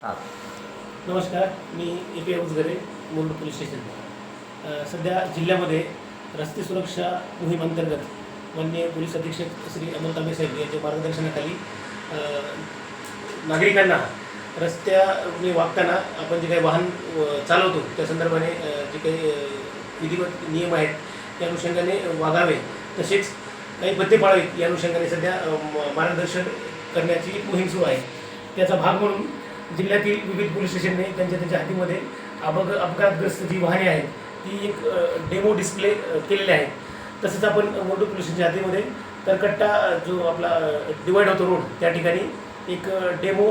हां. नमस्कार, मी A P. Ujgare, Murud police station. सध्या जिल्ह्यामध्ये रस्ते सुरक्षा मोहीम अंतर्गत माननीय पोलीस अधीक्षक श्री अमोल तांबे साहेब यांच्या मार्गदर्शनाखाली नागरिकांना रस्त्याने वागताना आपण जे काही वाहन चालवतो त्या संदर्भाने जे काही विधिवत नियम आहेत त्या अनुषंगाने वागावे, तसेच काही पथ्ये पाळावीत या अनुषंगाने सध्या मार्गदर्शन करण्याची मोहीम सुरू आहे. त्याचा भाग म्हणून जिल्ह्यातील विविध पोलीस स्टेशनने त्यांच्या हद्दीमध्ये अपघातग्रस्त जी वाहने आहेत ती एक डेमो डिस्प्ले केलेले आहेत. तसंच आपण मुरुड पोलीस स्टेशनच्या हद्दीमध्ये तरकट्टा जो आपला डिवाईड होतो रोड त्या ठिकाणी एक डेमो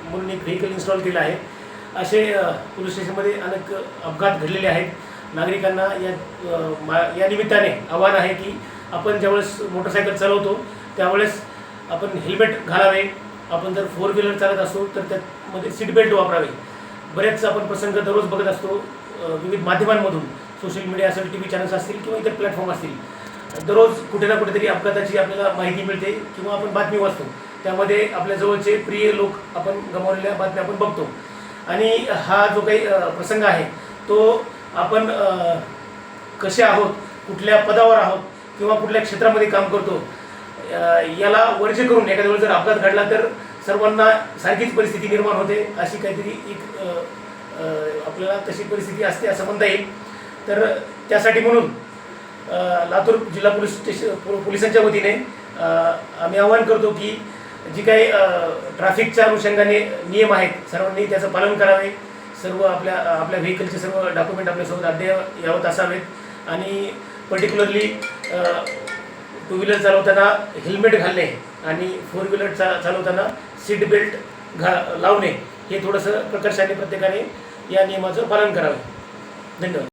म्हणून एक व्हेकल इन्स्टॉल केलं आहे. असे पोलीस स्टेशनमध्ये अनेक अपघात घडलेले आहेत. नागरिकांना या निमित्ताने आव्हान आहे की आपण ज्यावेळेस मोटरसायकल चालवतो त्यावेळेस आपण हेल्मेट घालावे. आपण जर 4 व्हीलर चालत असतो तर त्यामध्ये सीट बेल्ट वापरावे. बरेच आपण प्रसंग दररोज बघत असतो विविध माध्यमांमधून, सोशल मीडिया असेल, TV चॅनल्स असतील किंवा इतर प्लॅटफॉर्म असतील. दररोज कुठे ना कुठेतरी अपघाताची आपल्याला माहिती मिळते किंवा आपण बातमी वाचतो. त्यामध्ये आपल्या जवळचे प्रिय लोक आपण गमावलेल्या बातम्या आपण बघतो. आणि हा जो काही प्रसंग आहे तो आपण कसे आहोत, कुठल्या पदावर आहोत किंवा कुठल्या क्षेत्रामध्ये काम करतो याला वर्ज्य करून एखाद्या वेळेस जर अपघात घडला तर सर्वांना सारखीच परिस्थिती निर्माण होते. अशी काहीतरी एक आपल्याला तशी परिस्थिती असते असं म्हणता येईल. तर त्यासाठी म्हणून लातूर जिल्हा पोलिसांच्या वतीने आम्ही आवाहन करतो की जी काही ट्रॅफिकच्या अनुषंगाने नियम आहेत सर्वांनी त्याचं पालन करावे. सर्व आपल्या व्हेकलचे सर्व डॉक्युमेंट आपल्यासोबत अद्ययावत असावेत आणि पर्टिक्युलरली 2 व्हीलर चालवताना हेल्मेट घालणे आणि 4 व्हीलर चालवताना सीट बेल्ट लावणे हे थोडंसं प्रकर्षाने प्रत्येकाने या नियमाचं पालन करावे. धन्यवाद.